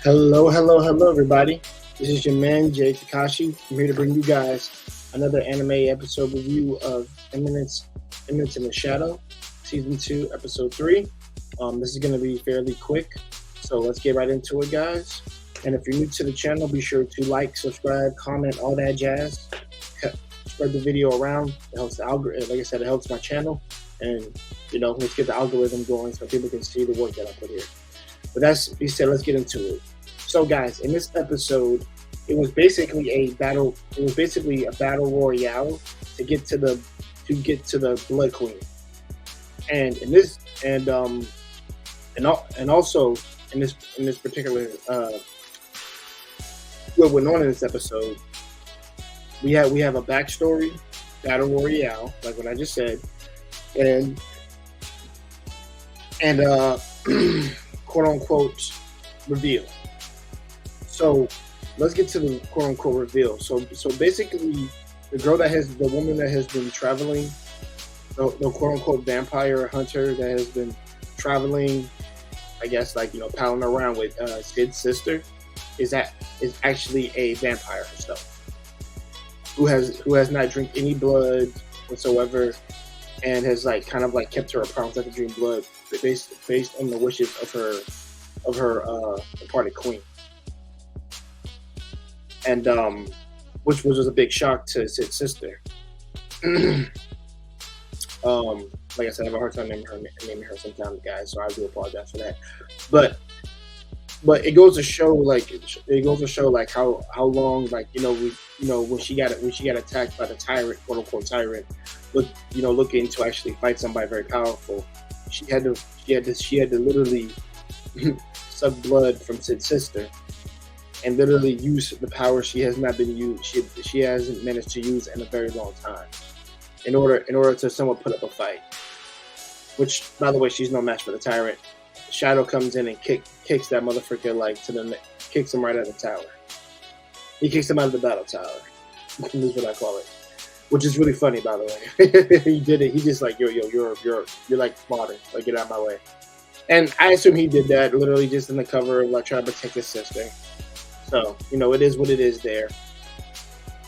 Hello, everybody. This is your man, Jay Takashi. I'm here to bring you guys another anime episode review of Eminence in the Shadow, Season 2, Episode 3. This is going to be fairly quick, so let's get right into it, guys. And if you're new to the channel, be sure to like, subscribe, comment, all that jazz. Spread the video around. It helps the algorithm. Like I said, it helps my channel. And, let's get the algorithm going so people can see the work that I put here. But that's being said, let's get into it. So, guys, in this episode, it was basically a battle. It was basically a battle royale to get to the Blood Queen. And in this and also in this particular what went on in this episode, we have a backstory battle royale, like what I just said, and quote unquote reveal. So let's get to the quote unquote reveal. So basically, the woman that has been traveling, the quote unquote vampire hunter that has been traveling, I guess, like, palling around with Sid's sister, is actually a vampire herself, who has not drank any blood whatsoever, and has kept her apart, not to drink blood, based on the wishes of her departed queen. And which was a big shock to Sid's sister. Like I said, I have a hard time naming her sometimes, guys, so I do apologize for that. But it goes to show how long, when she got attacked by the tyrant, quote unquote tyrant, looking to actually fight somebody very powerful, she had to literally suck blood from Sid's sister and literally use the power she hasn't managed to use in a very long time, in order to somewhat put up a fight. Which, by the way, she's no match for the tyrant. Shadow comes in and kicks that motherfucker kicks him right out of the tower. He kicks him out of the battle tower. Is what I call it. Which is really funny, by the way. He did it. He just you're like modern. Like, get out of my way. And I assume he did that literally just in the cover of trying to protect his sister. So, it is what it is there.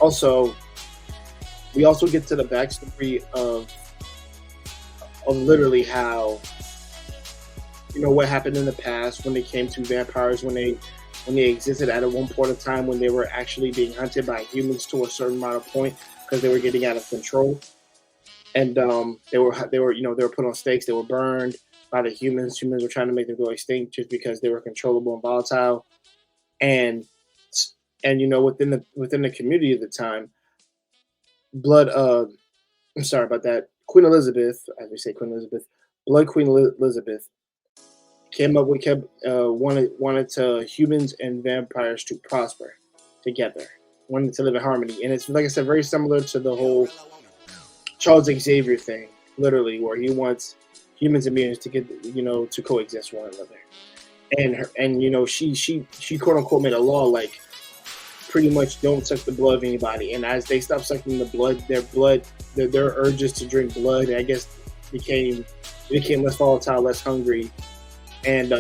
Also, we also get to the backstory of literally how, what happened in the past when they came to vampires, when they existed at one point of time when they were actually being hunted by humans to a certain amount of point because they were getting out of control. And they were put on stakes, they were burned by the humans. Humans were trying to make them go extinct just because they were controllable and volatile. And within the community at the time, I'm sorry about that. Queen Elizabeth, as we say, Queen Elizabeth, Blood Queen Elizabeth, wanted to humans and vampires to prosper together, wanted to live in harmony. And it's, like I said, very similar to the whole Charles Xavier thing, literally, where he wants humans and mutants to to coexist one another. And she quote unquote made a law pretty much don't suck the blood of anybody. And as they stopped sucking the blood, their urges to drink blood, I guess, became less volatile, less hungry, and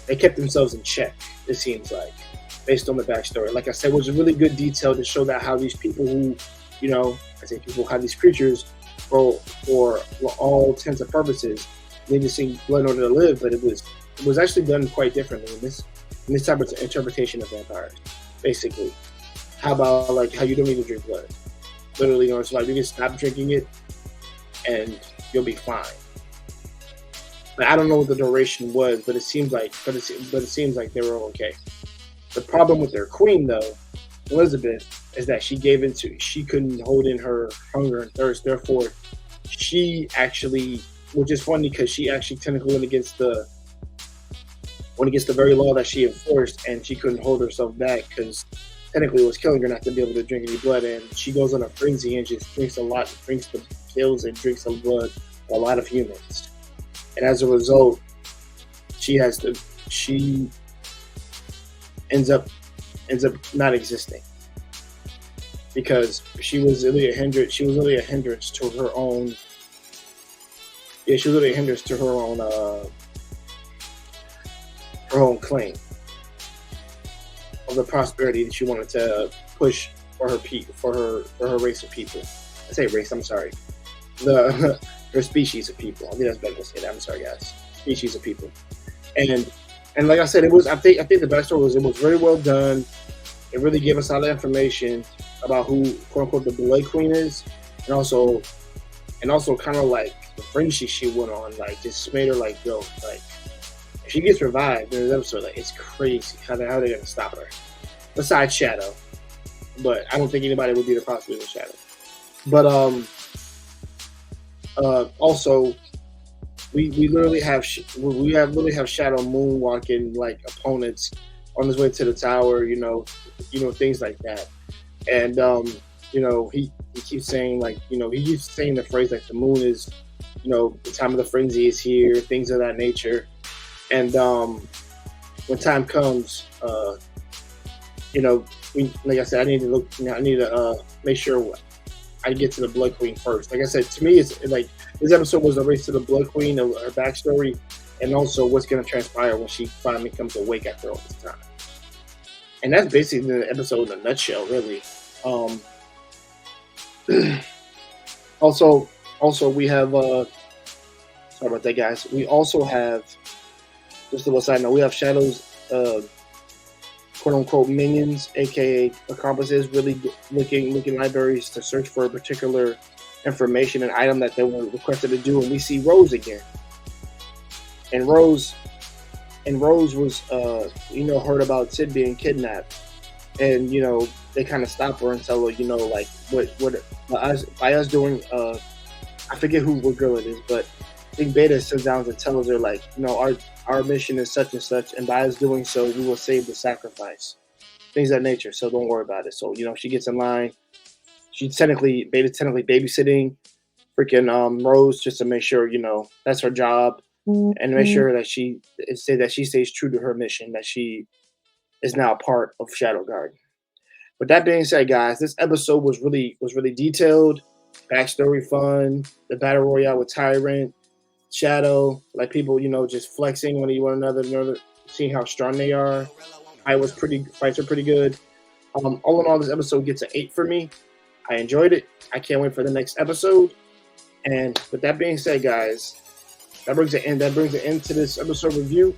they kept themselves in check. It seems like, based on the backstory. Like I said, it was a really good detail to show that how these people who, how these creatures, for all intents and purposes, need to see blood in order to live. But it was actually done quite differently in this type of interpretation of vampires. Basically, how about how you don't need to drink blood? Literally, it's you can stop drinking it, and you'll be fine. But I don't know what the duration was, but it seems like they were okay. The problem with their queen, though, Elizabeth, is that she couldn't hold in her hunger and thirst. Therefore, she actually, which is funny because she actually technically went against the very law that she enforced, and she couldn't hold herself back because technically it was killing her not to be able to drink any blood. And she goes on a frenzy and just drinks the pills and drinks the blood of a lot of humans. And as a result, she ends up not existing because she was really a hindrance. She was really a hindrance to her own. Yeah, she was really a hindrance to her own claim. of the prosperity that she wanted to push for her for her race of people. I say race. I'm sorry. The her species of people. I think that's better to say that. I'm sorry, guys. Species of people. And like I said, it was. I think the backstory was, it was very well done. It really gave us all the information about who, quote unquote, the Blood Queen is, and also kind of like the friendship she went on, like just made her like, yo, like if she gets revived in this episode, like it's crazy how they gonna stop her. Besides Shadow, but I don't think anybody would be the possibility with Shadow. But also we literally have literally have Shadow moonwalking like opponents on his way to the tower, things like that. And he keeps saying like, he keeps saying the phrase like the moon is, the time of the frenzy is here, things of that nature. And when time comes, like I said, I need to make sure I get to the Blood Queen first. Like I said, to me, it's like this episode was a race to the Blood Queen, her backstory, and also what's going to transpire when she finally comes awake after all this time. And that's basically the episode in a nutshell, really. Also, we have. Sorry about that, guys. We also have, just a little side note, we have Shadow's quote unquote minions, aka accomplices, really looking libraries to search for a particular information and item that they were requested to do, and we see Rose again. And Rose was heard about Sid being kidnapped, and they kind of stop her and tell her, like what by us doing I forget what girl it is, but I think Beta sits down and tells her like, our mission is such and such, and by us doing so, we will save the sacrifice, things of that nature. So don't worry about it. So she gets in line. Beta's technically babysitting freaking Rose just to make sure that's her job, and make sure that she stays true to her mission, that she is now a part of Shadow Garden. With that being said, guys, this episode was really detailed, backstory fun, the battle royale with Tyrant, Shadow, like people, just flexing on one another, seeing how strong they are. Fights are pretty good. All in all, this episode gets an 8 for me. I enjoyed it. I can't wait for the next episode. And with that being said, guys, that brings an end to this episode review.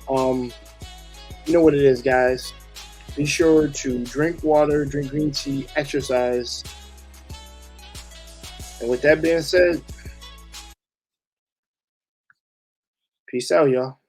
You know what it is, guys. Be sure to drink water, drink green tea, exercise. And with that being said, peace out, y'all.